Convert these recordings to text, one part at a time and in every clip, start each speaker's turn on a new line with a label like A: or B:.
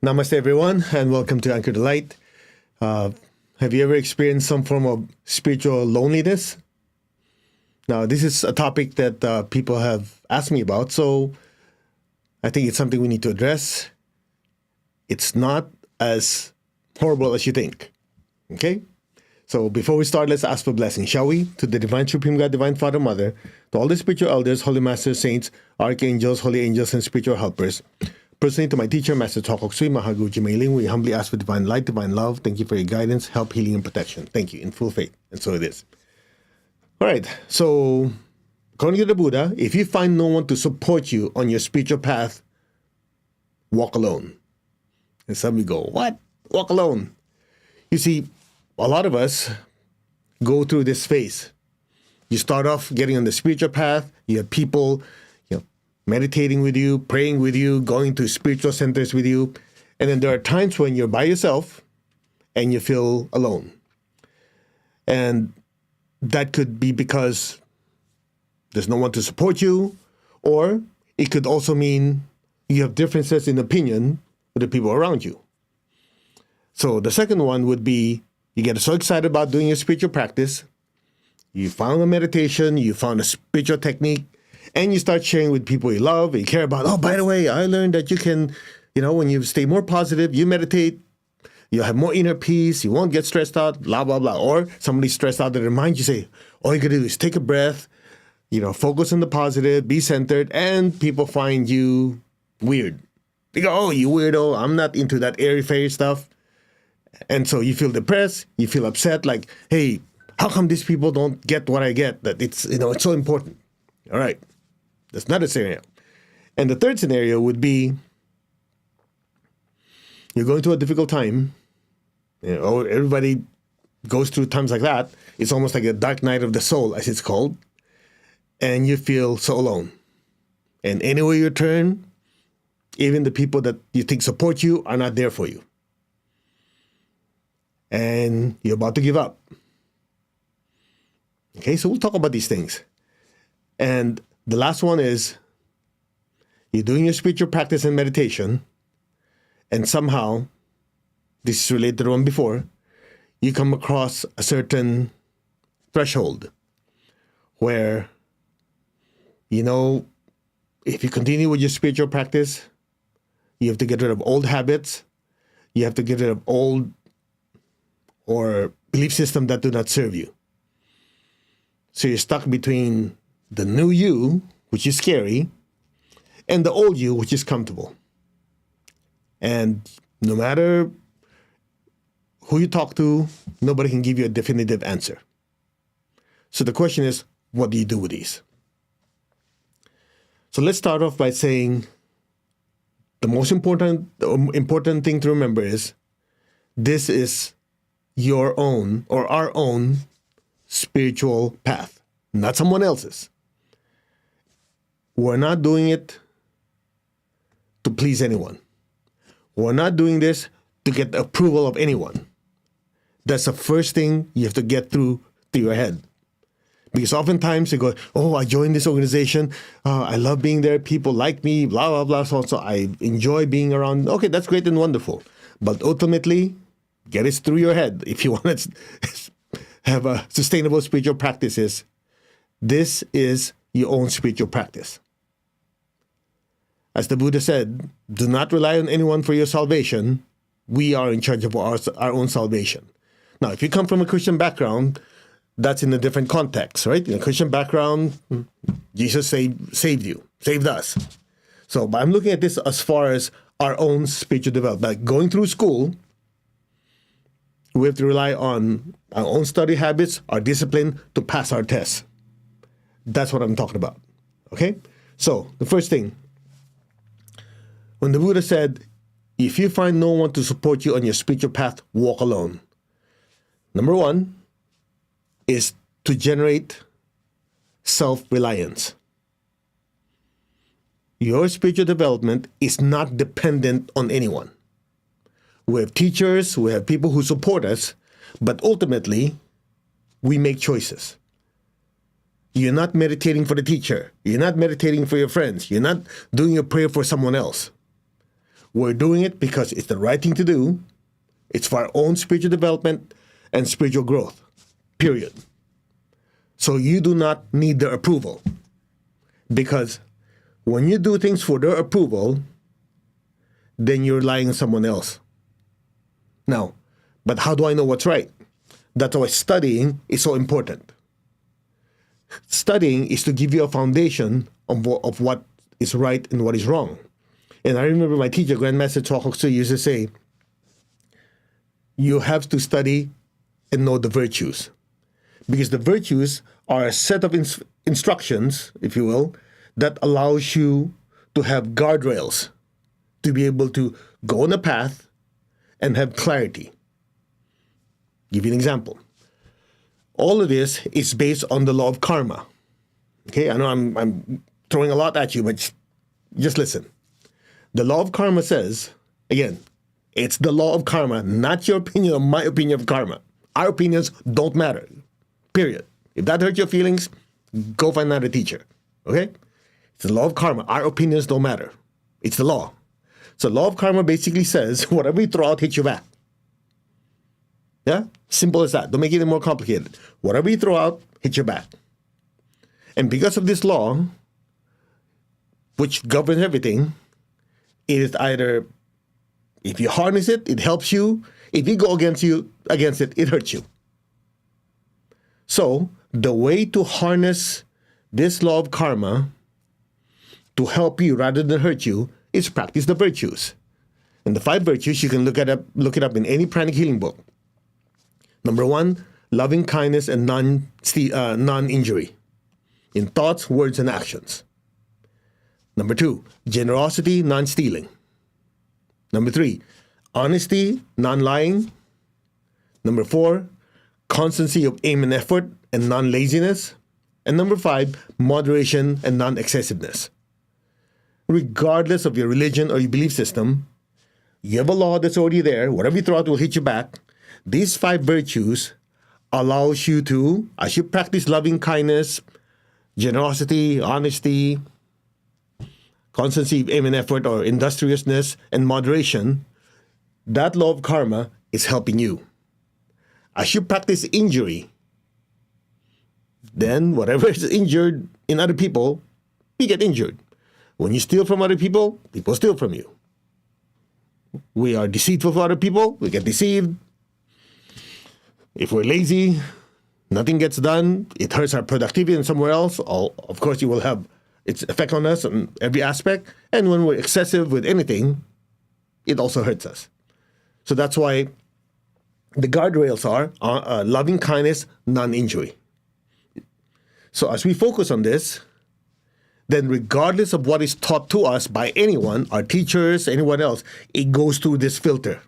A: Namaste, everyone, and welcome to Anchor the Light. Have you ever experienced some form of spiritual loneliness? Now, this is a topic that people have asked me about, so I think it's something we need to address. It's not as horrible as you think, okay? So before we start, let's ask for blessing, shall we? To the Divine Supreme God, Divine Father, Mother, to all the spiritual elders, holy masters, saints, archangels, holy angels, and spiritual helpers. Personally, to my teacher, Master Tokok Sui Mahaguji Meiling, we humbly ask for divine light, divine love. Thank you for your guidance, help, healing, and protection. Thank you, in full faith. And so it is. All right, so according to the Buddha, if you find no one to support you on your spiritual path, walk alone. And some of you go, what? Walk alone. You see, a lot of us go through this phase. You start off getting on the spiritual path, you have people meditating with you, praying with you, going to spiritual centers with you. And then there are times when you're by yourself and you feel alone. And that could be because there's no one to support you, or it could also mean you have differences in opinion with the people around you. So the second one would be you get so excited about doing your spiritual practice, you found a meditation, you found a spiritual technique, and you start sharing with people you love, you care about. Oh, by the way, I learned that you can, when you stay more positive, you meditate, you'll have more inner peace, you won't get stressed out, blah, blah, blah. Or somebody's stressed out, that reminds you, say, all you gotta do is take a breath, focus on the positive, be centered, and people find you weird. They go, oh, you weirdo, I'm not into that airy-fairy stuff. And so you feel depressed, you feel upset, like, hey, how come these people don't get what I get? That it's so important. All right. That's another scenario. And the third scenario would be you're going through a difficult time. Everybody goes through times like that. It's almost like a dark night of the soul, as it's called. And you feel so alone. And anywhere you turn, even the people that you think support you are not there for you. And you're about to give up. Okay, so we'll talk about these things. And the last one is you're doing your spiritual practice and meditation, and somehow, this is related to the one before, you come across a certain threshold where, if you continue with your spiritual practice, you have to get rid of old habits, you have to get rid of old or belief system that do not serve you. So you're stuck between the new you, which is scary, and the old you, which is comfortable. And no matter who you talk to, nobody can give you a definitive answer. So the question is, what do you do with these? So let's start off by saying the most important thing to remember is this is your own or our own spiritual path, not someone else's. We're not doing it to please anyone. We're not doing this to get the approval of anyone. That's the first thing you have to get through to your head. Because oftentimes you go, oh, I joined this organization. I love being there. People like me, blah, blah, blah. So I enjoy being around. Okay, that's great and wonderful. But ultimately, get it through your head. If you want to have a sustainable spiritual practices, this is your own spiritual practice. As the Buddha said, do not rely on anyone for your salvation. We are in charge of our own salvation. Now, if you come from a Christian background, that's in a different context, right? In a Christian background, Jesus saved you, saved us. So, but I'm looking at this as far as our own spiritual development. Like going through school, we have to rely on our own study habits, our discipline to pass our tests. That's what I'm talking about, okay? So, the first thing, when the Buddha said, if you find no one to support you on your spiritual path, walk alone. Number one is to generate self-reliance. Your spiritual development is not dependent on anyone. We have teachers, we have people who support us, but ultimately, we make choices. You're not meditating for the teacher. You're not meditating for your friends. You're not doing a prayer for someone else. We're doing it because it's the right thing to do. It's for our own spiritual development and spiritual growth, period. So you do not need their approval. Because when you do things for their approval, then you're relying on someone else. Now, but how do I know what's right? That's why studying is so important. Studying is to give you a foundation of what is right and what is wrong. And I remember my teacher, Grandmaster Chokoksu, used to say, you have to study and know the virtues. Because the virtues are a set of instructions, if you will, that allows you to have guardrails, to be able to go on a path and have clarity. Give you an example. All of this is based on the law of karma. Okay, I know I'm throwing a lot at you, but just listen. The law of karma says, again, it's the law of karma, not your opinion or my opinion of karma. Our opinions don't matter, period. If that hurts your feelings, go find another teacher, okay? It's the law of karma. Our opinions don't matter. It's the law. So law of karma basically says, whatever you throw out hits you back. Yeah? Simple as that. Don't make it any more complicated. Whatever you throw out hits you back. And because of this law, which governs everything, it is either, if you harness it, it helps you. If you go against it, it hurts you. So the way to harness this law of karma to help you rather than hurt you is practice the virtues. And the 5 virtues, you can look it up in any pranic healing book. Number 1, loving kindness and non-injury in thoughts, words, and actions. Number 2, generosity, non-stealing. Number 3, honesty, non-lying. Number 4, constancy of aim and effort and non-laziness. And number 5, moderation and non-excessiveness. Regardless of your religion or your belief system, you have a law that's already there. Whatever you throw out will hit you back. These 5 virtues allows you to, as you practice loving kindness, generosity, honesty, constancy, aim and effort, or industriousness, and moderation, that law of karma is helping you. As you practice injury, then whatever is injured in other people, you get injured. When you steal from other people, people steal from you. We are deceitful for other people, we get deceived. If we're lazy, nothing gets done, it hurts our productivity and somewhere else. Of course, it will have its effect on us in every aspect. And when we're excessive with anything, it also hurts us. So that's why the guardrails are loving kindness, non-injury. So as we focus on this, then regardless of what is taught to us by anyone, our teachers, anyone else, it goes through this filter.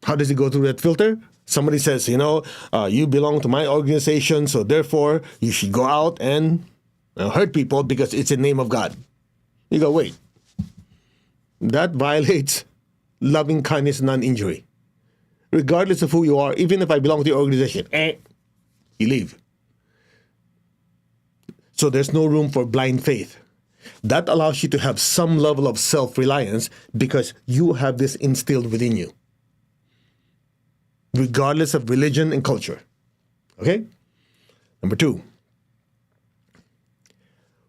A: How does it go through that filter? Somebody says, you belong to my organization, so therefore you should go out and hurt people because it's in the name of God. You go, wait. That violates loving kindness, non-injury. Regardless of who you are, even if I belong to your organization, you leave. So there's no room for blind faith. That allows you to have some level of self-reliance because you have this instilled within you, regardless of religion and culture. Okay? Number 2,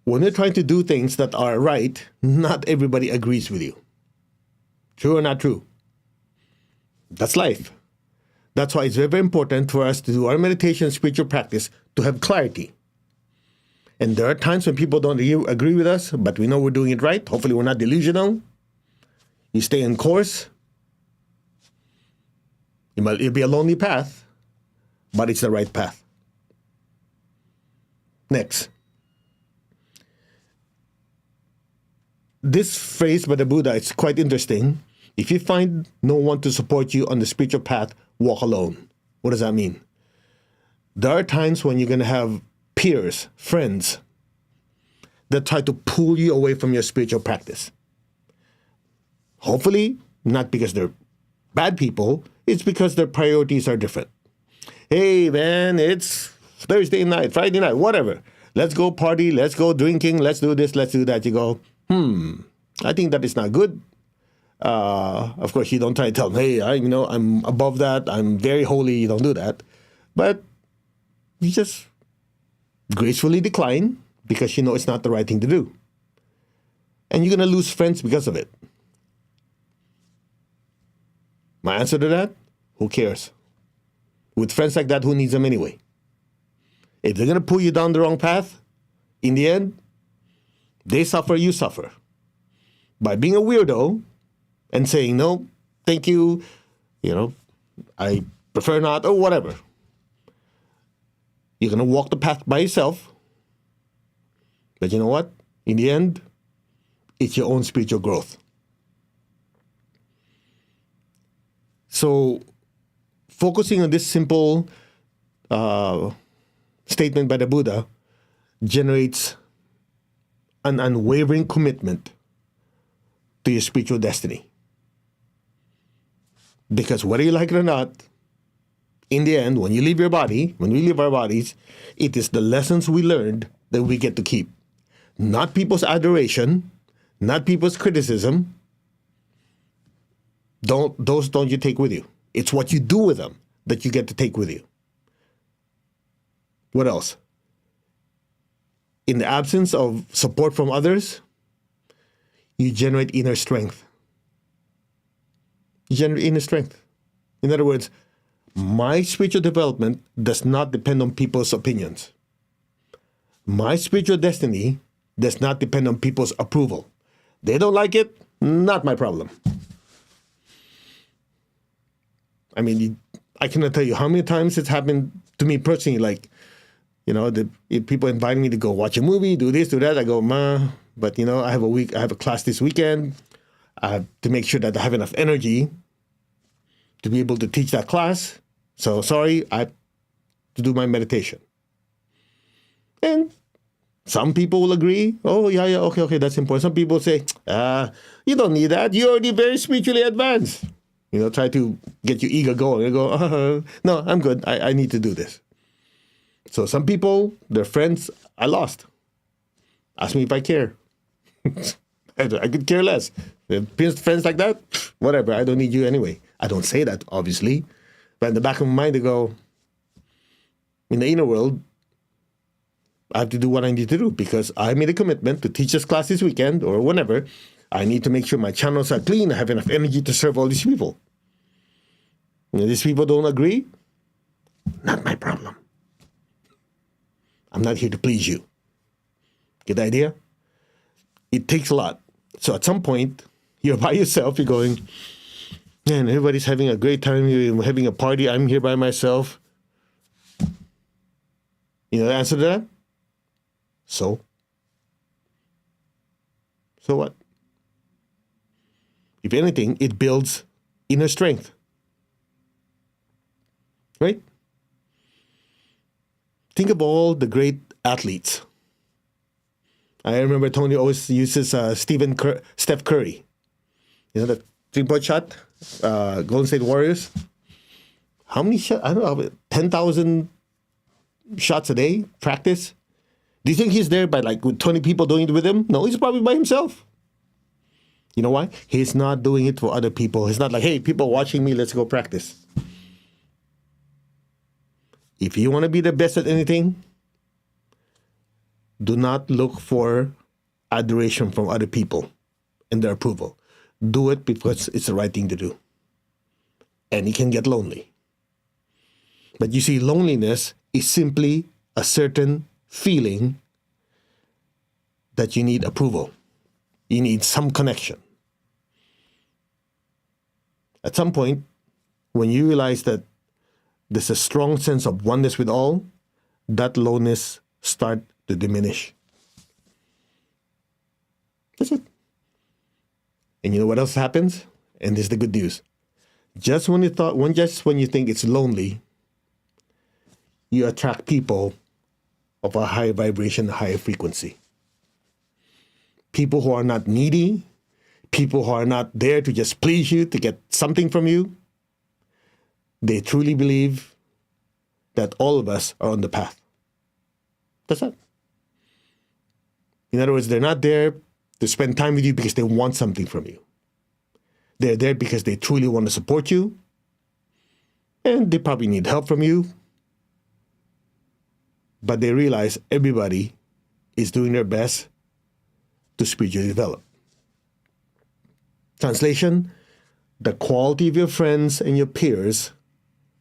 A: when you're trying to do things that are right, not everybody agrees with you. True or not true? That's life. That's why it's very, very important for us to do our meditation and spiritual practice to have clarity. And there are times when people don't agree with us, but we know we're doing it right. Hopefully we're not delusional. You stay on course. It'll be a lonely path, but it's the right path. Next. This phrase by the Buddha, it's quite interesting. If you find no one to support you on the spiritual path, walk alone. What does that mean? There are times when you're going to have peers, friends, that try to pull you away from your spiritual practice. Hopefully, not because they're bad people, it's because their priorities are different. Hey man, it's Thursday night, Friday night, whatever. Let's go party, let's go drinking, let's do this, let's do that. You go, I think that is not good. Of course, you don't try to tell them, hey, I'm above that. I'm very holy. You don't do that. But you just gracefully decline because you know it's not the right thing to do. And you're going to lose friends because of it. My answer to that, who cares? With friends like that, who needs them anyway? If they're going to pull you down the wrong path, in the end, they suffer, you suffer. By being a weirdo and saying, no, thank you, I prefer not, or whatever. You're going to walk the path by yourself. But you know what? In the end, it's your own spiritual growth. So, focusing on this simple statement by the Buddha generates an unwavering commitment to your spiritual destiny. Because whether you like it or not, in the end, when you leave your body, when we leave our bodies, it is the lessons we learned that we get to keep. Not people's adoration, not people's criticism. Those don't you take with you. It's what you do with them that you get to take with you. What else? In the absence of support from others, you generate inner strength. You generate inner strength. In other words, my spiritual development does not depend on people's opinions. My spiritual destiny does not depend on people's approval. They don't like it, not my problem. I mean, I cannot tell you how many times it's happened to me personally, like, if people invite me to go watch a movie, do this, do that, I go, but I have a class this weekend. I have to make sure that I have enough energy to be able to teach that class. So sorry, I have to do my meditation. And some people will agree, oh, yeah, okay, that's important. Some people say, you don't need that. You're already very spiritually advanced. Try to get your ego going. I go, no, I'm good. I need to do this. So some people, their friends, I lost. Ask me if I care. I could care less. Friends like that, whatever. I don't need you anyway. I don't say that, obviously. But in the back of my mind, I go, in the inner world, I have to do what I need to do because I made a commitment to teach this class this weekend or whenever. I need to make sure my channels are clean. I have enough energy to serve all these people. These people don't agree. Not my problem. I'm not here to please you. Get the idea? It takes a lot. So at some point, you're by yourself. You're going, man, everybody's having a great time. You're having a party. I'm here by myself. You know the answer to that? So what? If anything, it builds inner strength. Right? Think of all the great athletes. I remember Tony always uses Steph Curry. The 3-point shot, Golden State Warriors. How many shots? I don't know, 10,000 shots a day, practice. Do you think he's there with 20 people doing it with him? No, he's probably by himself. You know why? He's not doing it for other people. He's not like, hey, people watching me, let's go practice. If you want to be the best at anything, do not look for adoration from other people and their approval. Do it because it's the right thing to do. And it can get lonely. But you see, loneliness is simply a certain feeling that you need approval. You need some connection. At some point, when you realize that there's a strong sense of oneness with all, that loneliness starts to diminish. That's it. And you know what else happens? And this is the good news. Just when you think it's lonely, you attract people of a higher vibration, higher frequency. People who are not needy, people who are not there to just please you, to get something from you. They truly believe that all of us are on the path. That's it. In other words, they're not there to spend time with you because they want something from you. They're there because they truly want to support you, and they probably need help from you, but they realize everybody is doing their best to spiritually develop. Translation, the quality of your friends and your peers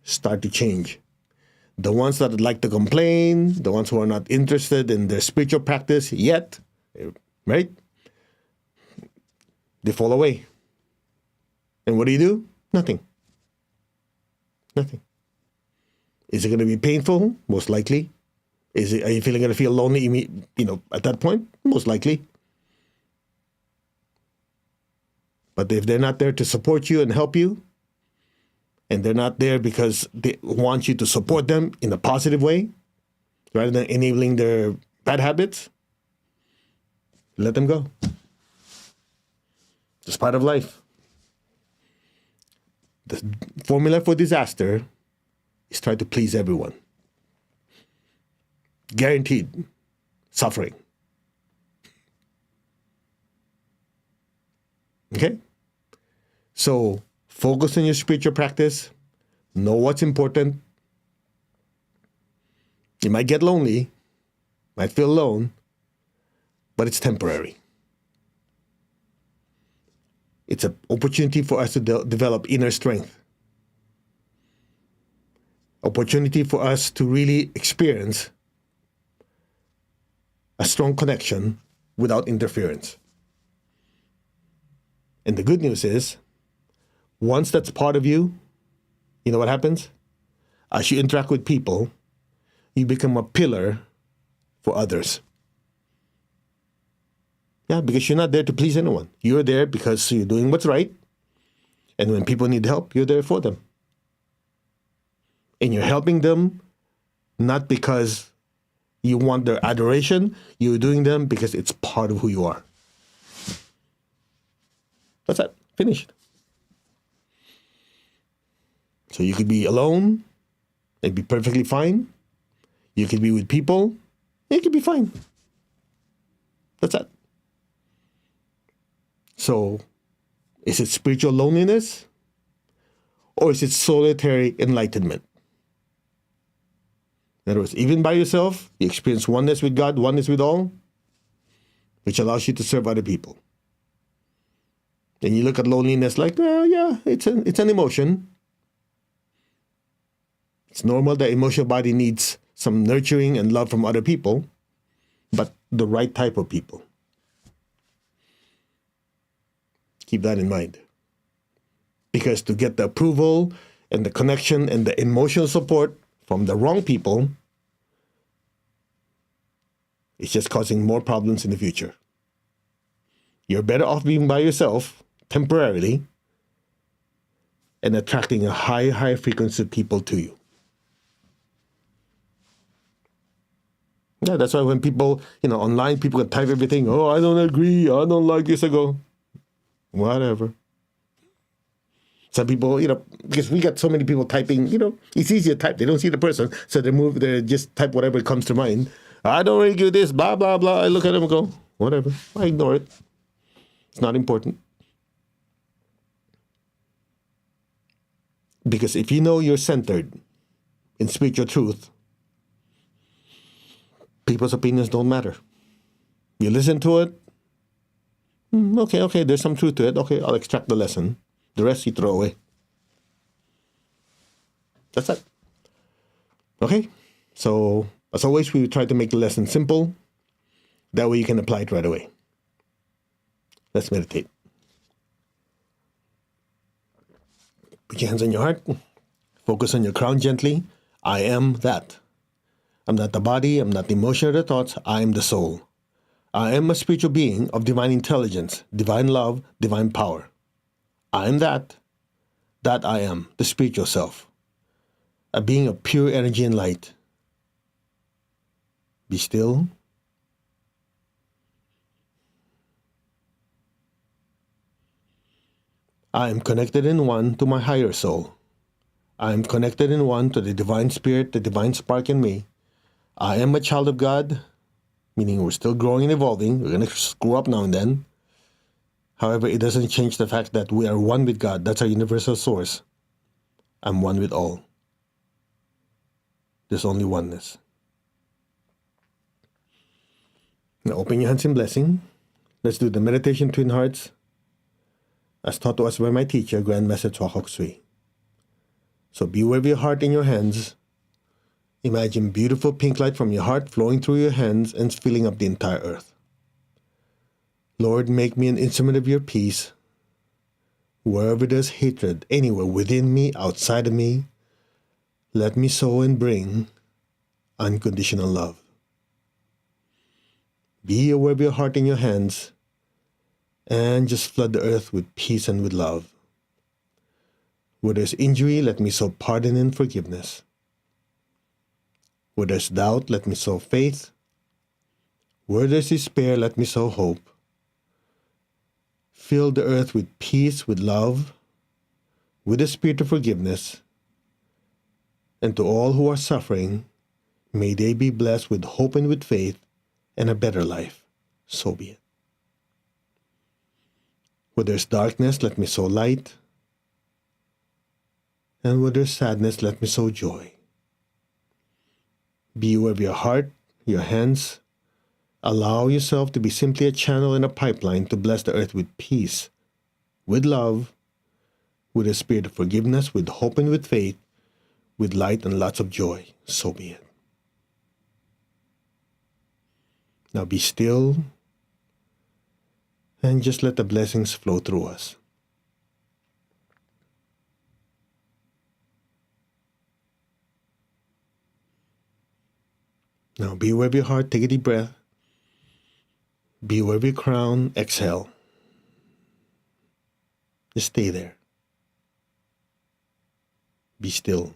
A: start to change. The ones that like to complain, the ones who are not interested in their spiritual practice yet, right? They fall away. And what do? Nothing. Nothing. Is it going to be painful? Most likely. Are you going to feel lonely, at that point? Most likely. But if they're not there to support you and help you, and they're not there because they want you to support them in a positive way, rather than enabling their bad habits, let them go. It's part of life. The formula for disaster is try to please everyone. Guaranteed suffering. Okay? So focus on your spiritual practice. Know what's important. You might get lonely, might feel alone, but it's temporary. It's an opportunity for us to develop inner strength. Opportunity for us to really experience a strong connection without interference. And the good news is, once that's part of you, you know what happens? As you interact with people, you become a pillar for others. Yeah, because you're not there to please anyone. You're there because you're doing what's right. And when people need help, you're there for them. And you're helping them not because you want their adoration. You're doing them because it's part of who you are. That's it. Finished. So you could be alone and be perfectly fine. You could be with people and you could be fine. That's it. So, is it spiritual loneliness or is it solitary enlightenment? In other words, even by yourself, you experience oneness with God, oneness with all, which allows you to serve other people. And you look at loneliness like, well, yeah, it's an emotion. It's normal that emotional body needs some nurturing and love from other people, but the right type of people. Keep that in mind. Because to get the approval and the connection and the emotional support from the wrong people, it's just causing more problems in the future. You're better off being by yourself temporarily and attracting a high frequency of people to you. Yeah, that's why when people, online, people can type everything. Oh, I don't agree. I don't like this. I go, whatever. Some people, because we got so many people typing, it's easy to type. They don't see the person, so they just type whatever comes to mind. I don't agree with this, blah, blah, blah. I look at them and go, whatever. I ignore it. It's not important. Because if you know you're centered in spiritual truth, people's opinions don't matter. You listen to it. Okay, there's some truth to it. Okay, I'll extract the lesson. The rest you throw away. That's it. Okay, so as always, we try to make the lesson simple. That way you can apply it right away. Let's meditate. Put your hands on your heart. Focus on your crown gently. I am that. I'm not the body. I'm not the emotion or the thoughts. I am the soul. I am a spiritual being of divine intelligence, divine love, divine power. I am that. That I am, the spiritual self. A being of pure energy and light. Be still. I am connected in one to my higher soul. I am connected in one to the divine spirit, the divine spark in me. I am a child of God. meaning we're still growing and evolving. We're going to screw up now and then. However, it doesn't change the fact that we are one with God. That's our universal source. I'm one with all. There's only oneness. Now open your hands in blessing. Let's do the meditation Twin Hearts as taught to us by my teacher, Grandmaster Chokok Sui. So be aware of your heart in your hands. Imagine beautiful pink light from your heart flowing through your hands and filling up the entire earth. Lord, make me an instrument of your peace. Wherever there's hatred, anywhere within me, outside of me, let me sow and bring unconditional love. Be aware of your heart in your hands and just flood the earth with peace and with love. Where there's injury, let me sow pardon and forgiveness. Where there's doubt, let me sow faith. Where there's despair, let me sow hope. Fill the earth with peace, with love, with the spirit of forgiveness. And to all who are suffering, may they be blessed with hope and with faith and a better life. So be it. Where there's darkness, let me sow light. And where there's sadness, let me sow joy. Be aware of your heart, your hands. Allow yourself to be simply a channel and a pipeline to bless the earth with peace, with love, with a spirit of forgiveness, with hope and with faith, with light and lots of joy. So be it. Now be still and just let the blessings flow through us. Now be aware of your heart. Take a deep breath. Be aware of your crown. Exhale. Just stay there. Be still.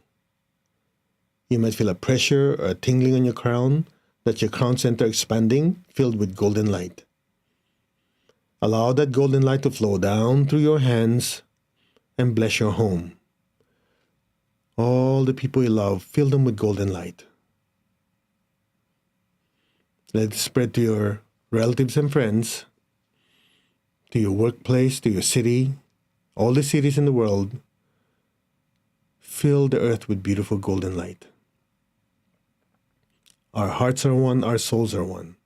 A: You might feel a pressure or a tingling on your crown. That's your crown center expanding, filled with golden light. Allow that golden light to flow down through your hands and bless your home. All the people you love, fill them with golden light. Let it spread to your relatives and friends, to your workplace, to your city, all the cities in the world. Fill the earth with beautiful golden light. Our hearts are one, our souls are one.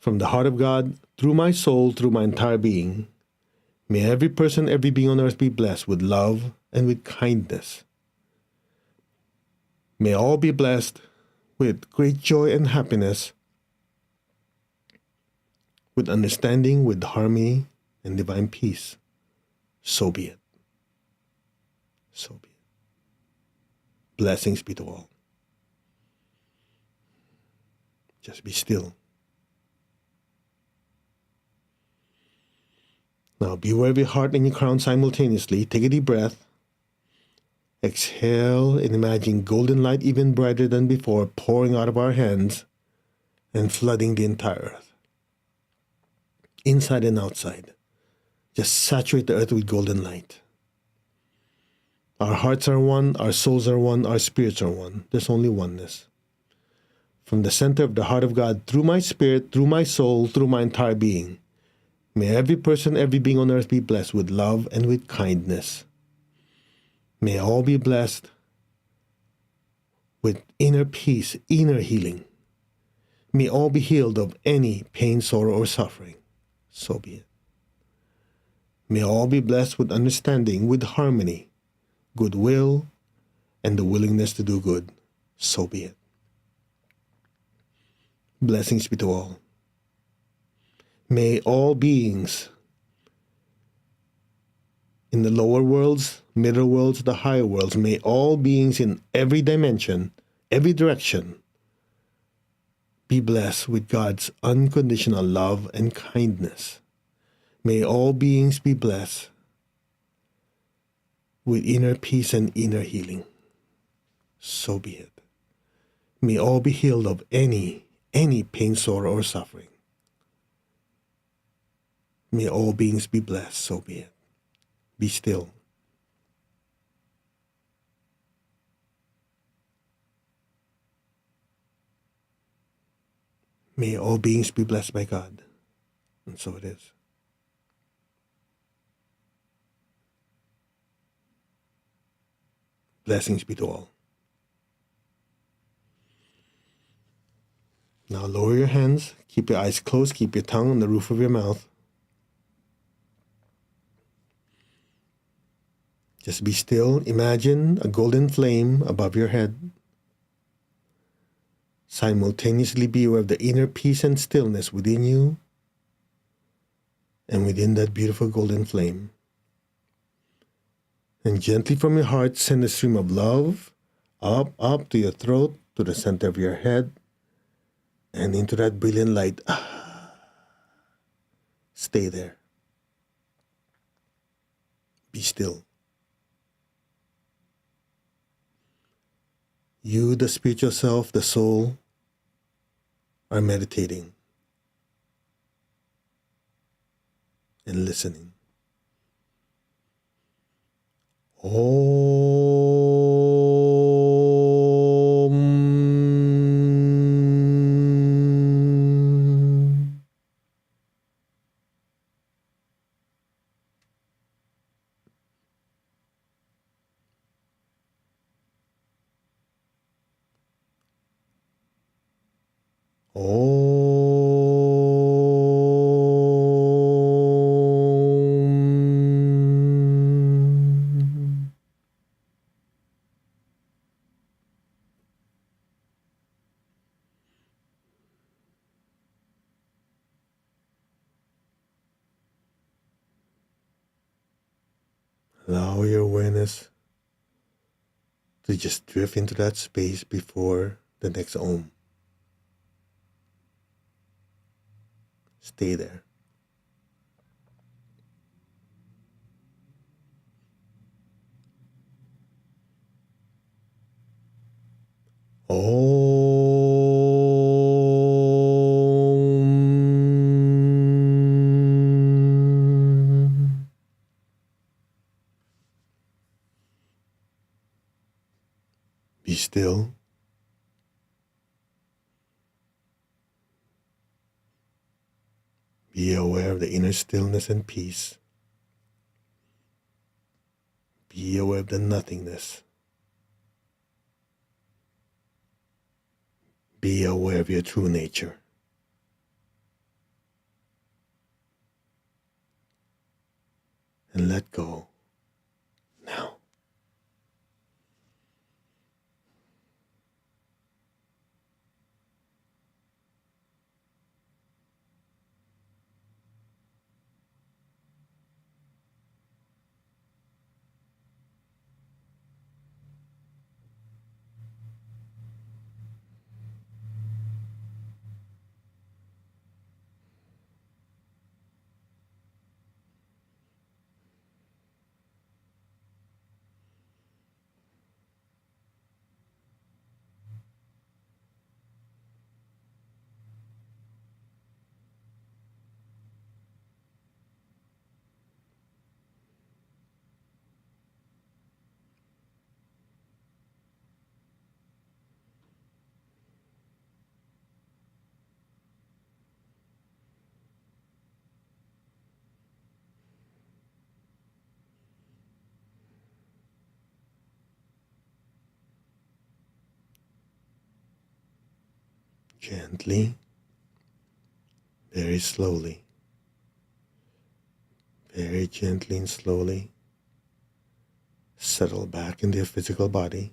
A: From the heart of God, through my soul, through my entire being, may every person, every being on earth be blessed with love and with kindness. May all be blessed with great joy and happiness, with understanding, with harmony and divine peace. So be it. So be it. Blessings be to all. Just be still. Now be aware of your heart and your crown simultaneously. Take a deep breath. Exhale and imagine golden light even brighter than before pouring out of our hands and flooding the entire earth. Inside and outside. Just saturate the earth with golden light. Our hearts are one, our souls are one, our spirits are one. There's only oneness. From the center of the heart of God, through my spirit, through my soul, through my entire being, may every person, every being on earth be blessed with love and with kindness. May all be blessed with inner peace, inner healing. May all be healed of any pain, sorrow, or suffering. So be it. May all be blessed with understanding, with harmony, goodwill, and the willingness to do good. So be it. Blessings be to all. May all beings in the lower worlds, middle worlds, the higher worlds, may all beings in every dimension, every direction, be blessed with God's unconditional love and kindness. May all beings be blessed with inner peace and inner healing. So be it. May all be healed of any pain, sorrow, or suffering. May all beings be blessed. So be it. Be still. May all beings be blessed by God. And so it is. Blessings be to all. Now lower your hands, keep your eyes closed, keep your tongue on the roof of your mouth. Just be still. Imagine a golden flame above your head. Simultaneously be aware of the inner peace and stillness within you and within that beautiful golden flame. And gently from your heart, send a stream of love up to your throat, to the center of your head, and into that brilliant light. Stay there. Be still. You, the spiritual self, the soul, are meditating and listening. Allow your awareness to just drift into that space before the next Om. Stay there. Om. Be still. Be aware of the inner stillness and peace. Be aware of the nothingness. Be aware of your true nature. And let go now. Gently, very slowly, very gently and slowly, settle back into your physical body.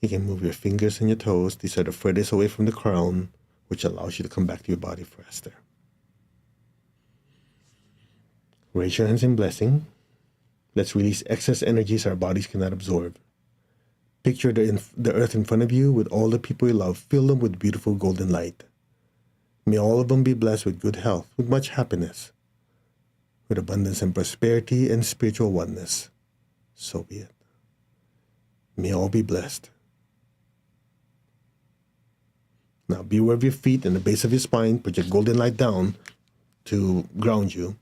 A: You can move your fingers and your toes. These are the furthest away from the crown, which allows you to come back to your body faster. Raise your hands in blessing. Let's release excess energies our bodies cannot absorb. Picture the earth in front of you with all the people you love. Fill them with beautiful golden light. May all of them be blessed with good health, with much happiness, with abundance and prosperity and spiritual oneness. So be it. May all be blessed. Now be aware of your feet and the base of your spine. Put your golden light down to ground you.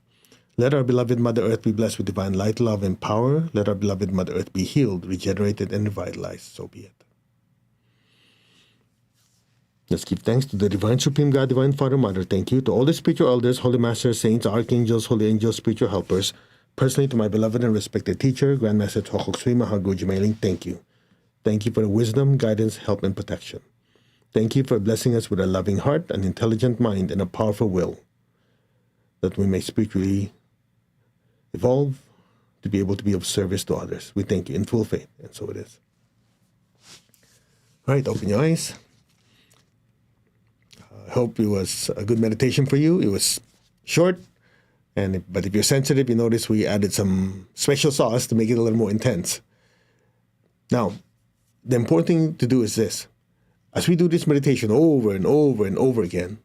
A: Let our beloved Mother Earth be blessed with divine light, love, and power. Let our beloved Mother Earth be healed, regenerated, and revitalized. So be it. Let's give thanks to the Divine Supreme God, Divine Father, Mother. Thank you to all the spiritual elders, holy masters, saints, archangels, holy angels, spiritual helpers. Personally, to my beloved and respected teacher, Grandmaster Chokok Sui Mahaguji Mailing, thank you. Thank you for the wisdom, guidance, help, and protection. Thank you for blessing us with a loving heart, an intelligent mind, and a powerful will, that we may spiritually evolve to be able to be of service to others. We thank you in full faith, and so it is. All right, open your eyes. I hope it was a good meditation for you. It was short, but if you're sensitive, you notice we added some special sauce to make it a little more intense. Now, the important thing to do is this. As we do this meditation over and over and over again,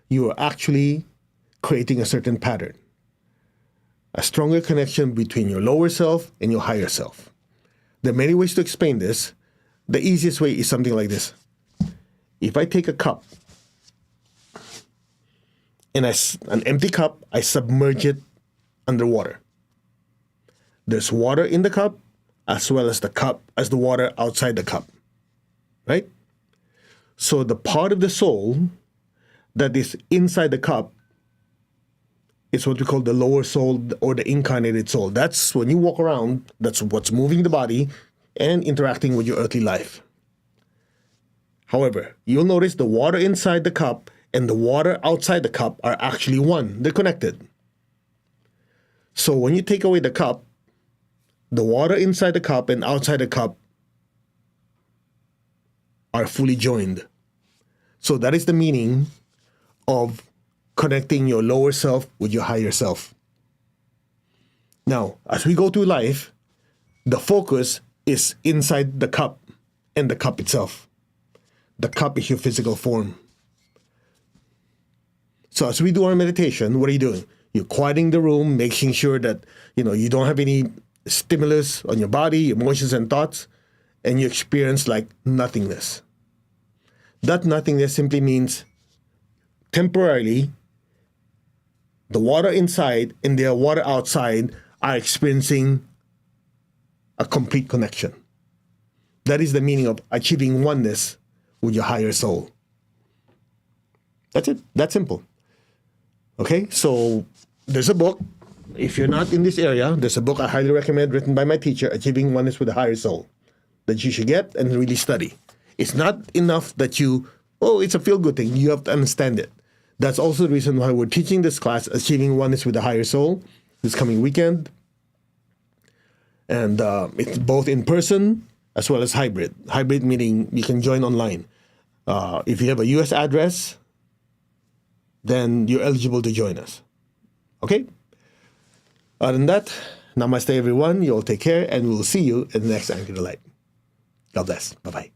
A: you are actually creating a certain pattern, a stronger connection between your lower self and your higher self. There are many ways to explain this. The easiest way is something like this. If I take a cup, and an empty cup, I submerge it underwater. There's water in the cup, as well as the water outside the cup, right? So the part of the soul that is inside the cup is what we call the lower soul or the incarnated soul. That's when you walk around, that's what's moving the body and interacting with your earthly life. However, you'll notice the water inside the cup and the water outside the cup are actually one. They're connected. So when you take away the cup, the water inside the cup and outside the cup are fully joined. So that is the meaning of connecting your lower self with your higher self. Now, as we go through life, the focus is inside the cup and the cup itself. The cup is your physical form. So as we do our meditation, what are you doing? You're quieting the room, making sure that you don't have any stimulus on your body, emotions and thoughts, and you experience like nothingness. That nothingness simply means temporarily the water inside and the water outside are experiencing a complete connection. That is the meaning of achieving oneness with your higher soul. That's it. That's simple. Okay, so there's a book. If you're not in this area, there's a book I highly recommend written by my teacher, Achieving Oneness with the Higher Soul, that you should get and really study. It's not enough that it's a feel-good thing. You have to understand it. That's also the reason why we're teaching this class, Achieving Oneness with the Higher Soul, this coming weekend. And it's both in person as well as hybrid. Hybrid meaning you can join online. If you have a U.S. address, then you're eligible to join us. Okay? Other than that, namaste everyone. You all take care, and we'll see you in the next Anchor to Light. God bless. Bye-bye.